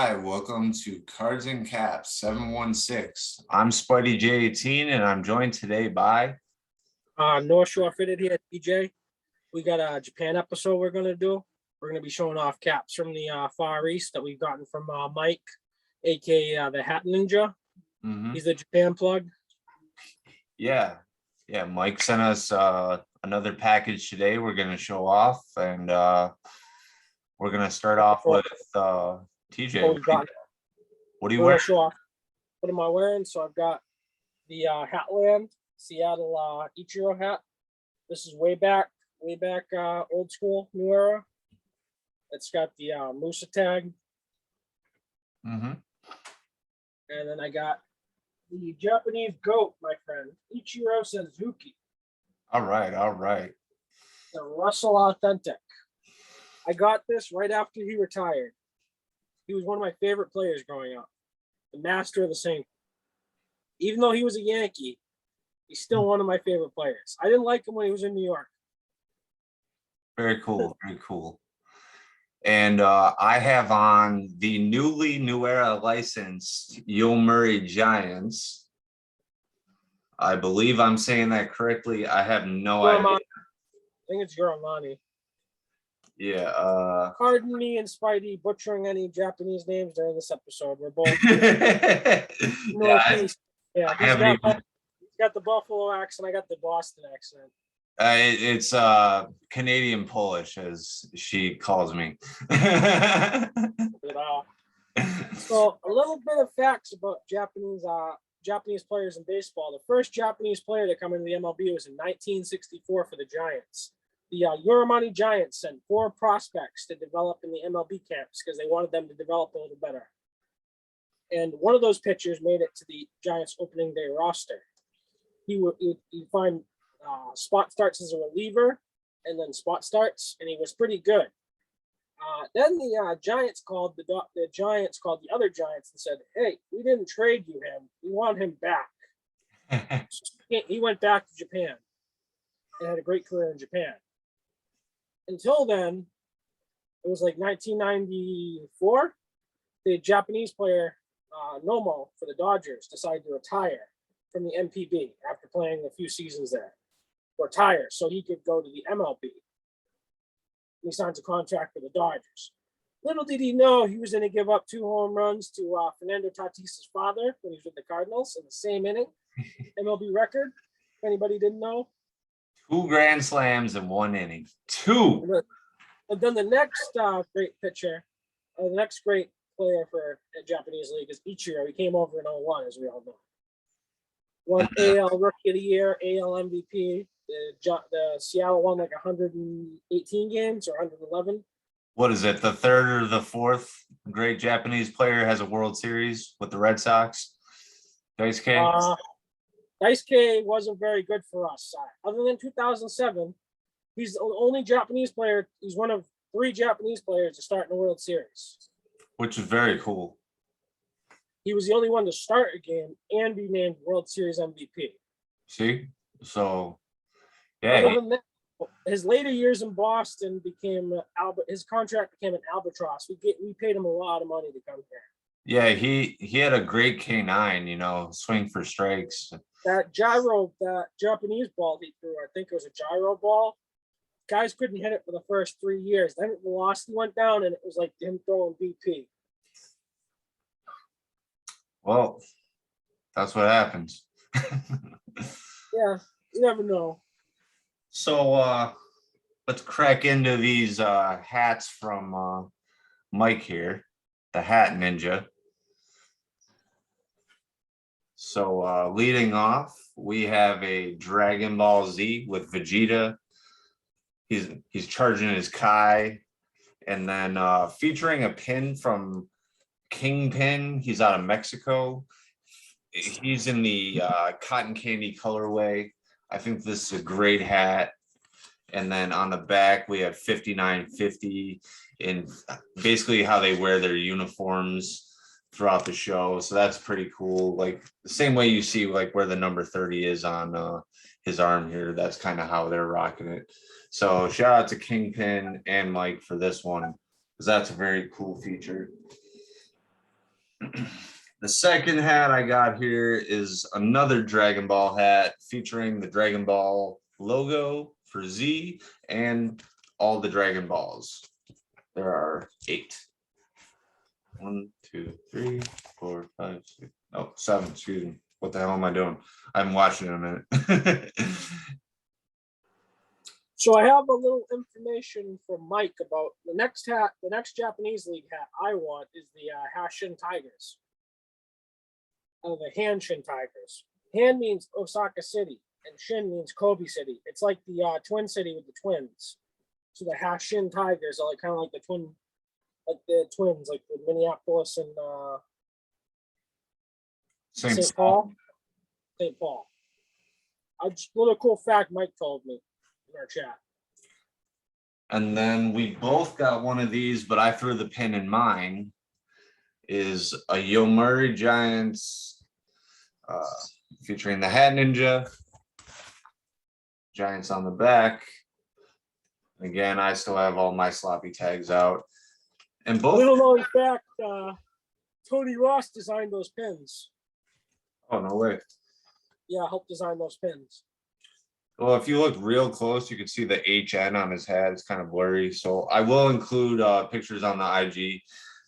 Hi, welcome to Cards and Caps 716. I'm Spidey J18 and I'm joined today by North Shore Fitted here, DJ. We got a Japan episode we're going to do. We're going to be showing off caps from the Far East that we've gotten from Mike, aka the Hat Ninja. He's the Japan plug. Yeah, Mike sent us another package today we're going to show off, and we're going to start off with TJ. What do you wear? Show off. What am I wearing? So I've got the Hatland Seattle Ichiro hat. This is way back old school, new era. It's got the Musa tag. And then I got the Japanese goat, my friend, Ichiro Suzuki. All right. The Russell Authentic. I got this right after he retired. He was one of my favorite players growing up. The master of the single. Even though he was a Yankee, he's still one of my favorite players. I didn't like him when he was in New York. Very cool. And I have on the New Era licensed Yomiuri Giants. I believe I'm saying that correctly. I have no idea. I think it's Yoramani. Yeah. Pardon me and Spidey butchering any Japanese names during this episode. We're both Northeast. He's got the Buffalo accent. I got the Boston accent. It's Canadian Polish, as she calls me. So a little bit of facts about Japanese players in baseball. The first Japanese player to come into the MLB was in 1964 for the Giants. The Yoramani Giants sent 4 prospects to develop in the MLB camps because they wanted them to develop a little better. And one of those pitchers made it to the Giants opening day roster. He find spot starts as a reliever and then spot starts, and he was pretty good. Then the Giants called the other Giants and said, "Hey, we didn't trade you him. We want him back." He went back to Japan and had a great career in Japan. Until then, it was like 1994. The Japanese player Nomo for the Dodgers decided to retire from the NPB after playing a few seasons there. Retire so he could go to the MLB. He signs a contract for the Dodgers. Little did he know he was going to give up 2 home runs to Fernando Tatis's father when he was with the Cardinals in the same inning. MLB record. If anybody didn't know. 2 grand slams in 1 inning. 2. And then the next great pitcher, the next great player for the Japanese league is Ichiro. He came over in 2001, as we all know. Won AL Rookie of the Year, AL MVP. The Seattle won like 118 games or 111. What is it? The 3rd or the 4th great Japanese player has a World Series with the Red Sox? Daisuke? Daisuke wasn't very good for us. Other than 2007, he's the only Japanese player. He's one of 3 Japanese players to start in the World Series. Which is very cool. He was the only one to start a game and be named World Series MVP. See? So, yeah. His later years in Boston his contract became an albatross. We paid him a lot of money to come here. Yeah, he had a great K9, swing for strikes. That Japanese ball he threw, I think it was a gyro ball. Guys couldn't hit it for the first 3 years. Then velocity went down, and it was like him throwing BP. Well, that's what happens. Yeah, you never know. So let's crack into these hats from Mike here, the Hat Ninja. So leading off, we have a Dragon Ball Z with Vegeta. He's charging his Kai, and then featuring a pin from Kingpin. He's out of Mexico. He's in the cotton candy colorway. I think this is a great hat. And then on the back, we have 5950 in basically how they wear their uniforms throughout the show. So that's pretty cool. Like the same way you see like where the number 30 is on his arm here. That's kind of how they're rocking it. So shout out to Kingpin and Mike for this one, because that's a very cool feature. The second hat I got here is another Dragon Ball hat featuring the Dragon Ball logo for Z and all the Dragon Balls. There are 8. 1, 2, 3, 4, 5, 6. Oh, 7. Excuse me. What the hell am I doing? I'm watching in a minute. So I have a little information from Mike about the next hat. The next Japanese league hat I want is the Hanshin Tigers. The Hanshin Tigers. Han means Osaka City, and Shin means Kobe City. It's like the Twin City with the twins. So the Hanshin Tigers are like kind of like the twins, like the Minneapolis and St. Paul. St. Paul. Just a little cool fact Mike told me in our chat. And then we both got one of these, but I threw the pin in mine. Is a Yomiuri Giants featuring the Hat Ninja. Giants on the back. Again, I still have all my sloppy tags out. And both. Little known fact, Tony Ross designed those pins. Oh, no way. Yeah, helped design those pins. Well, if you look real close, you can see the HN on his hat. It's kind of blurry. So I will include pictures on the IG.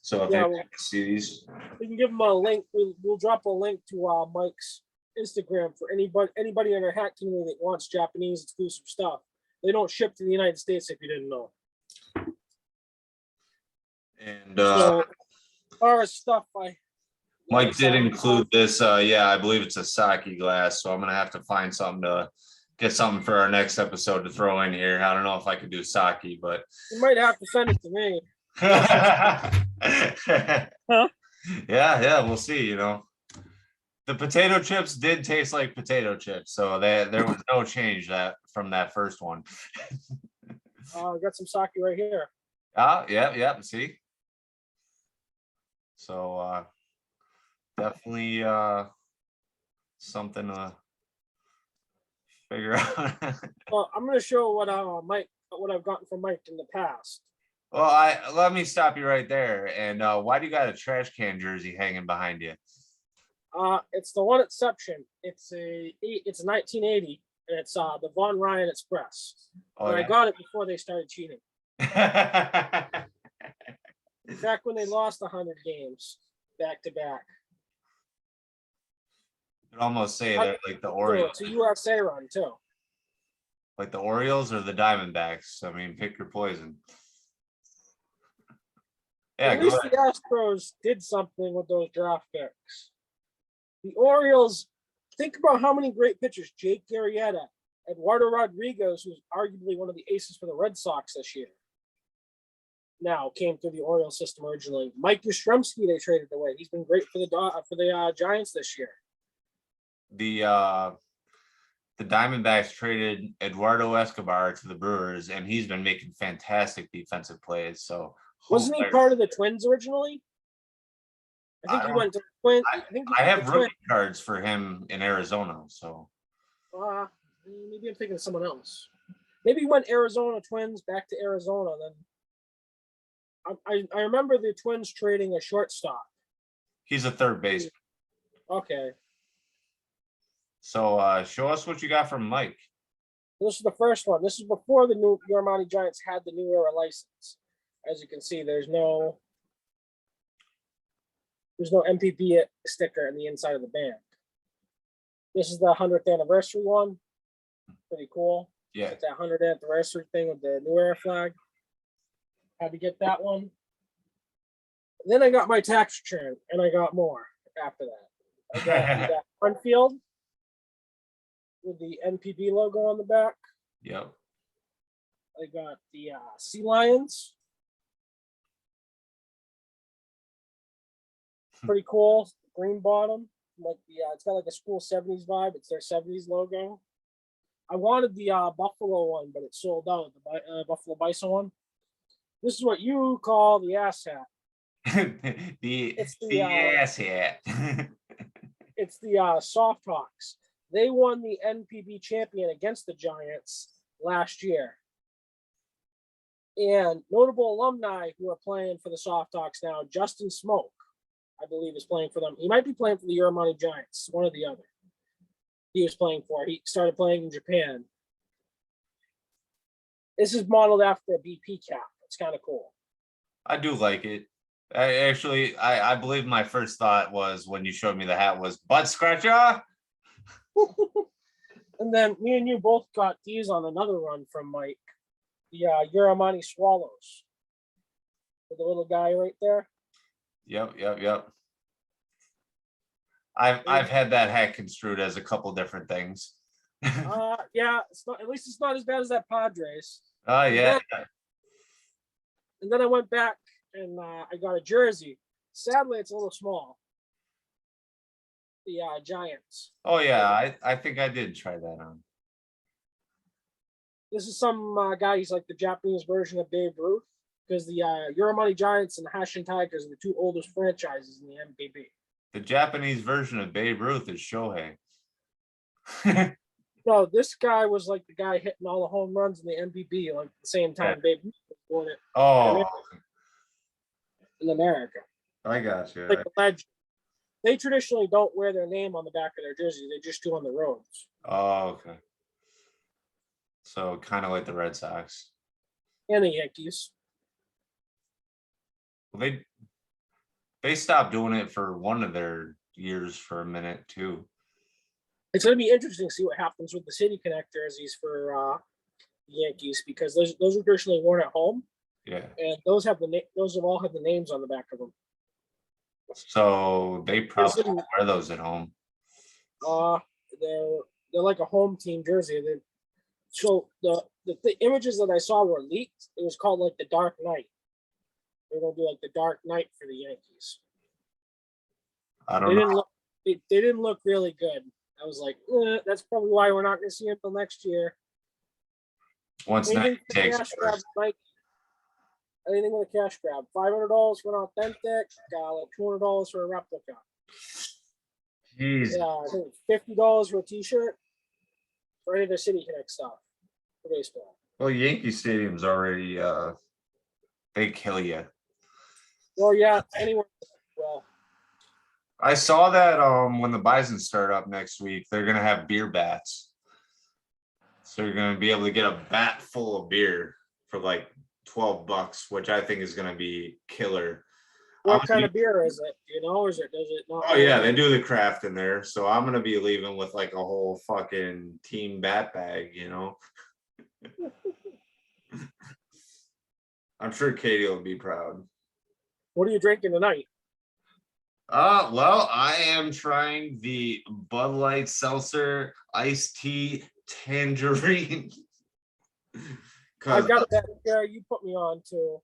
So if Yeah, you can see these. We can give him a link. We'll drop a link to Mike's Instagram for anybody in our hat community that wants Japanese exclusive stuff. They don't ship to the United States, if you didn't know. And So our stuff, Mike did include this. Yeah, I believe it's a sake glass. So I'm going to have to find something to get something for our next episode to throw in here. I don't know if I could do sake, but you might have to send it to me. Huh? Yeah, we'll see. You know, the potato chips did taste like potato chips, so there was no change from that first one. I got some sake right here. Yeah. See, so definitely something to figure out. Well, I'm going to show what I've gotten from Mike in the past. Well, let me stop you right there. And why do you got a trash can jersey hanging behind you? It's the one exception. It's 1980, and it's the Von Ryan Express. Oh, and yeah. I got it before they started cheating. Back when they lost 100 games back to back. You could almost say that like the Orioles. It's a USA run too. Like the Orioles or the Diamondbacks. I mean, pick your poison. Yeah, At least the Astros did something with those draft picks. The Orioles, think about how many great pitchers: Jake Arrieta, Eduardo Rodriguez, who's arguably one of the aces for the Red Sox this year, now came through the Orioles system originally. Mike Yastrzemski, they traded away. He's been great for the Giants this year. The Diamondbacks traded Eduardo Escobar to the Brewers, and he's been making fantastic defensive plays. So wasn't he part of the Twins originally? I think he went to the Twins. I have rookie cards for him in Arizona. So maybe I'm thinking of someone else. Maybe he went Arizona Twins back to Arizona. Then I remember the Twins trading a shortstop. He's a third baseman. Okay. So show us what you got from Mike. This is the first one. This is before the new Yomiuri Giants had the new era license. As you can see, there's no MPB sticker in the inside of the band. This is the 100th anniversary one. Pretty cool. Yeah. It's that 100th anniversary thing with the new era flag. Had to get that one. Then I got my tax return, and I got more after that. I got that front field with the NPB logo on the back. Yep. I got the Sea Lions. Pretty cool. Green bottom. Like it's got like a school 70s vibe. It's their 70s logo. I wanted the Buffalo one, but it sold out. The Buffalo Bison one. This is what you call the ass hat. It's the ass hat. It's the Soft Hawks. They won the NPB champion against the Giants last year. And notable alumni who are playing for the Soft Hawks now: Justin Smoke, I believe, is playing for them. He might be playing for the Uramani Giants, one or the other. He was playing for. He started playing in Japan. This is modeled after a BP cap. It's kind of cool. I do like it. I believe my first thought was when you showed me the hat was butt scratcher. And then me and you both got these on another run from Mike. The Uramani Swallows. With the little guy right there. Yep. I've had that hat construed as a couple different things. Yeah, it's not. At least it's not as bad as that Padres. Oh yeah. And then I went back and I got a jersey. Sadly, it's a little small. The Giants. Oh yeah. I think I did try that on. This is some guy. He's like the Japanese version of Babe Ruth, because the Uramani Giants and the Hanshin Tigers are the two oldest franchises in the MPB. The Japanese version of Babe Ruth is Shohei. No, this guy was like the guy hitting all the home runs in the MPB, like the same time Babe Ruth was doing it Oh, in America. I got you. Like a legend. They traditionally don't wear their name on the back of their jersey. They just do on the roads. Oh, okay. So kind of like the Red Sox. And the Yankees. Well, they stopped doing it for one of their years for a minute too. It's going to be interesting to see what happens with the City Connect jerseys for the Yankees, because those are traditionally worn at home. Yeah. And those have all have the names on the back of them. So they probably won't wear those at home. They're like a home team jersey. So the images that I saw were leaked. It was called like the Dark Knight. They're gonna do like the Dark Knight for the Yankees. I don't know. They didn't look really good. I was like, that's probably why we're not gonna see him until next year. Once Nike takes first. Like anything with a cash grab. $500 for an authentic, like $200 for a replica. Jeez. Yeah, I think $50 for a T-shirt for any of the City Connect stuff for baseball. Well, Yankee Stadium's already they kill you. Well, yeah, anywhere. Well, I saw that when the Bison start up next week, they're gonna have beer bats. So you're gonna be able to get a bat full of beer for like $12, which I think is gonna be killer. What kind of beer is it? Do you know, or does it not? Oh yeah, they do the craft in there. So I'm gonna be leaving with like a whole fucking team bat bag, you know. I'm sure Katie will be proud. What are you drinking tonight? Well, I am trying the Bud Light Seltzer Iced Tea Tangerine. I got that beer you put me on to,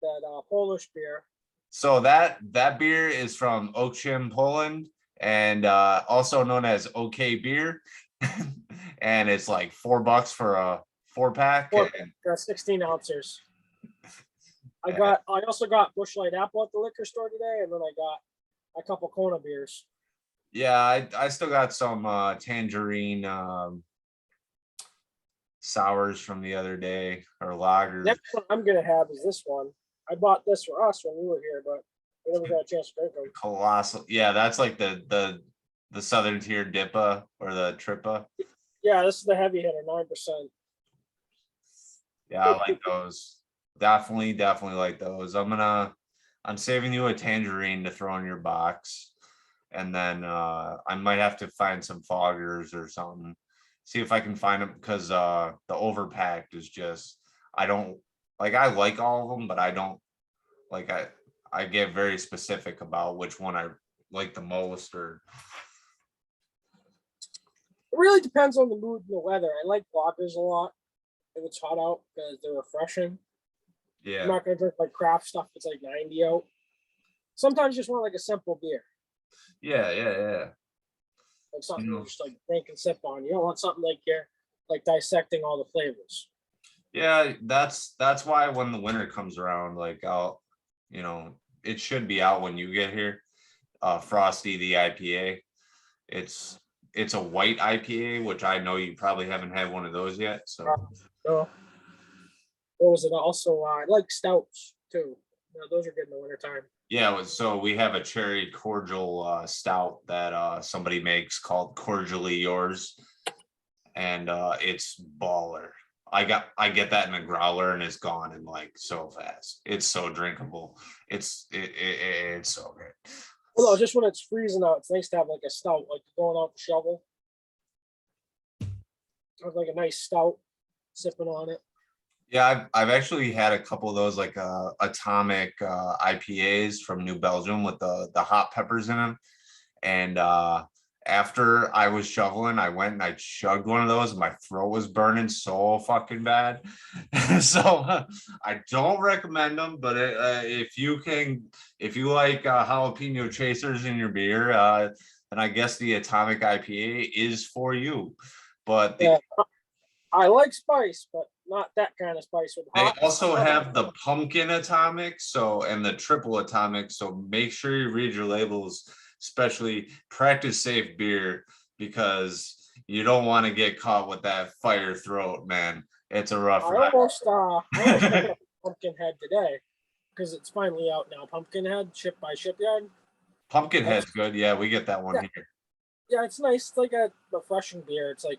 that Polish beer. So that beer is from Oaksham, Poland, and also known as OK Beer. And it's like $4 for a 4-pack. 16 ounces. I also got Busch Light Apple at the liquor store today, and then I got a couple Kona beers. Yeah, I still got some tangerine sours from the other day, or lagers. Next one I'm gonna have is this one. I bought this for us when we were here, but we never got a chance to drink them. Colossal. Yeah, that's like the Southern Tier Dippa or the Trippa. Yeah, this is the heavy hitter, 9%. Yeah, I like those. Definitely like those. I'm saving you a tangerine to throw in your box. And then I might have to find some foggers or something. See if I can find them, because the overpacked is just, I don't like, I like all of them, but I don't like, I get very specific about which one I like the most. Or it really depends on the mood and the weather. I like lagers a lot if it's hot out, because they're refreshing. yeah, I'm not gonna drink like craft stuff that's like 90 out. Sometimes you just want like a simple beer. yeah. Like something you just like drink and sip on. You don't want something like you're like dissecting all the flavors. Yeah, that's why when the winter comes around, like it should be out when you get here. Frosty the IPA. It's a white IPA, which I know you probably haven't had one of those yet. So What was it also? I like stouts too. those are good in the wintertime. Yeah, so we have a cherry cordial stout that somebody makes called Cordially Yours, and it's baller. I get that in a growler and it's gone in like so fast. It's so drinkable. It's so good. Well, no, just when it's freezing out, it's nice to have like a stout, like going out to shovel. Have like a nice stout, sipping on it. Yeah, I've actually had a couple of those like atomic IPAs from New Belgium with the hot peppers in them. And after I was shoveling, I went and I chugged one of those and my throat was burning so fucking bad. So I don't recommend them, but if you like jalapeno chasers in your beer, then I guess the Atomic IPA is for you. But Yeah, I like spice, but not that kind of spice. With they hot, also have the pumpkin atomic, and the triple atomic. So make sure you read your labels, especially practice safe beer, because you don't want to get caught with that fire throat, man. It's a rough I ride. almost picked up Pumpkinhead today because it's finally out now. Pumpkinhead, shipped by Shipyard. Pumpkinhead's good. Yeah, we get that one here. Yeah, it's nice. It's like a refreshing beer. It's like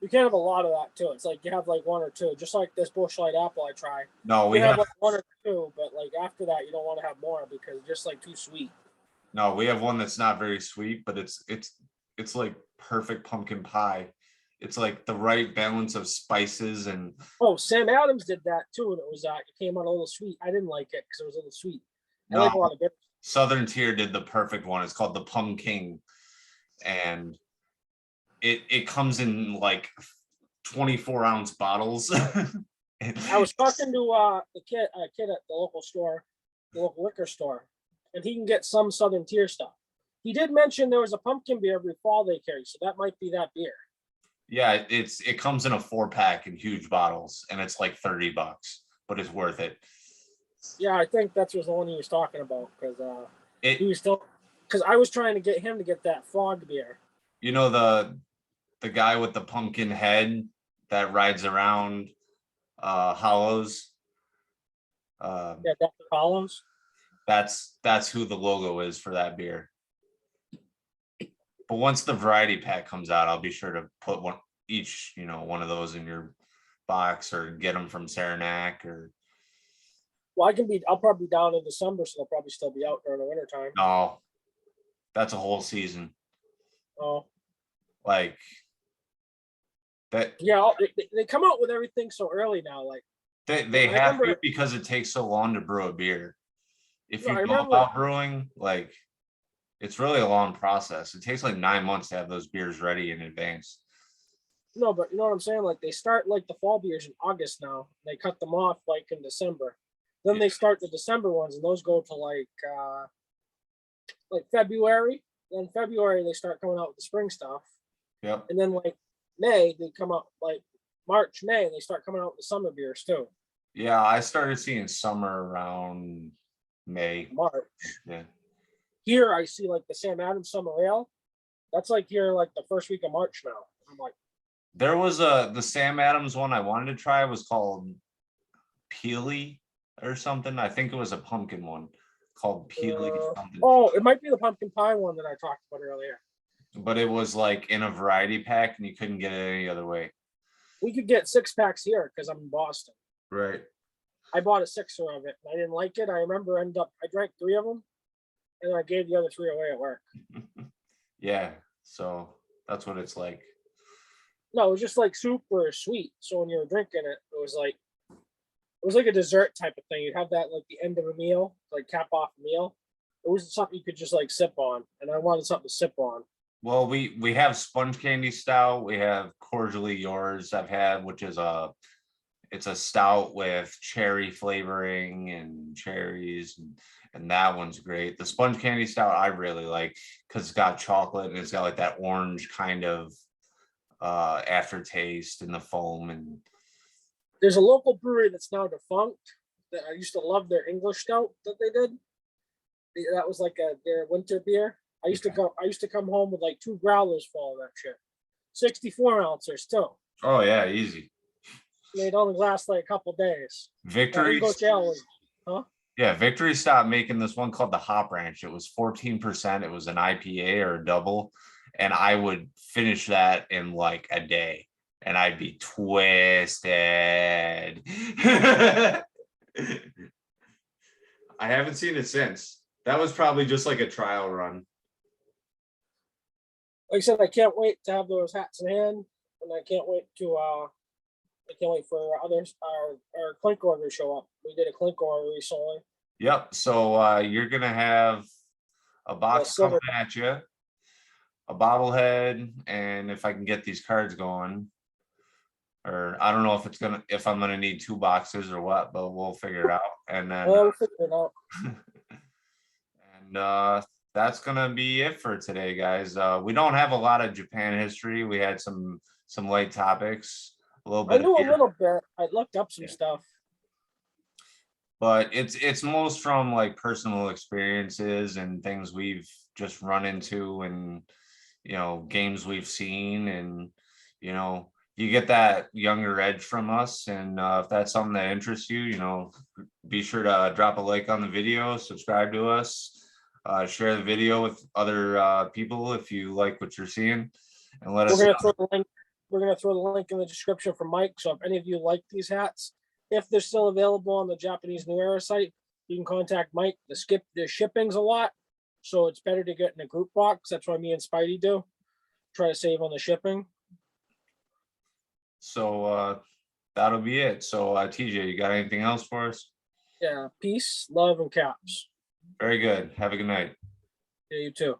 you can't have a lot of that too. It's like you have like one or two, just like this Busch Light Apple I try. No, You we can have have like one or two, but like after that, you don't want to have more because it's just like too sweet. no, we have one that's not very sweet, but it's like perfect pumpkin pie. It's like the right balance of spices and Oh, Sam Adams did that too, and it came out a little sweet. I didn't like it because it was a little sweet. I no, like a lot of bitter. Southern Tier did the perfect one. It's called the Pumpkin, and it comes in like 24-ounce bottles. I was talking to a kid at the local store, the local liquor store, and he can get some Southern Tier stuff. He did mention there was a pumpkin beer every fall they carry, so that might be that beer. Yeah, it comes in a 4-pack in huge bottles, and it's like $30, but it's worth it. Yeah, I think that's was the one he was talking about because It he was still because I was trying to get him to get that fog beer. you know the guy with the pumpkin head that rides around hollows. Yeah, Dr. Hollows. That's who the logo is for that beer. But once the variety pack comes out, I'll be sure to put one of those in your box or get them from Saranac or Well, I'll probably be down in December, so they'll probably still be out during the wintertime. no. That's a whole season. Oh, Like that yeah, they come out with everything so early now. Like they I have to remember- because it takes so long to brew a beer. If Yeah, I you know remember- about brewing, like it's really a long process. It takes like 9 months to have those beers ready in advance. no, but you know what I'm saying? Like they start like the fall beers in August now. They cut them off like in December. Then they start the December ones, and those go to like February. Then February they start coming out with the spring stuff, Yep. and then like May they come out like March, May they start coming out with the summer beers too. Yeah, I started seeing summer around May. March. Yeah. Here I see like the Sam Adams Summer Ale. That's like here like the first week of March now. I'm like, There was the Sam Adams one I wanted to try was called Peely or something. I think it was a pumpkin one called Peely something. oh, it might be the pumpkin pie one that I talked about earlier. But it was like in a variety pack and you couldn't get it any other way. We could get 6-packs here because I'm in Boston. Right. I bought a 6er of it and I didn't like it. I remember I drank 3 of them and I gave the other 3 away at work. Yeah. So that's what it's like. No, it was just like super sweet. So when you were drinking it, it was like a dessert type of thing. You'd have that like the end of a meal, like cap off a meal. It wasn't something you could just like sip on, and I wanted something to sip on. Well, we have sponge candy stout. We have Cordially Yours I've had, which is it's a stout with cherry flavoring and cherries, and that one's great. The sponge candy stout I really like because it's got chocolate and it's got like that orange kind of aftertaste in the foam. And There's a local brewery that's now defunct that I used to love their English stout that they did. That was like their winter beer. I used to come home with like 2 growlers full of that shit. 64 ounces too. oh yeah, easy. They'd only last like a couple days. Victory English ale was, huh? Yeah, Victory stopped making this one called the Hop Ranch. It was 14%. It was an IPA or a double. And I would finish that in like a day. And I'd be twisted. I haven't seen it since. That was probably just like a trial run. Like I said, I can't wait to have those hats in hand, and I can't wait for others our clink order to show up. We did a clink order recently. Yep. So you're gonna have a box silver. coming at you, a bobblehead, and if I can get these cards going, or I don't know if I'm gonna need 2 boxes or what, but we'll figure it out. And then We'll figure it out. and that's gonna be it for today, guys. We don't have a lot of Japan history. We had some light topics, a little I bit. knew a here. little bit. I looked up some stuff. But it's most from like personal experiences and things we've just run into, and games we've seen, and you get that younger edge from us. And if that's something that interests you, be sure to drop a like on the video, subscribe to us, share the video with other people if you like what you're seeing, and let us know. We're gonna throw the link in the description for Mike. So if any of you like these hats, if they're still available on the Japanese New Era site, you can contact Mike. The shipping's a lot, so it's better to get in a group box. That's why me and Spidey do. Try to save on the shipping. So that'll be it. So TJ, you got anything else for us? Yeah, peace, love, and caps. Very good. Have a good night. Yeah, you too.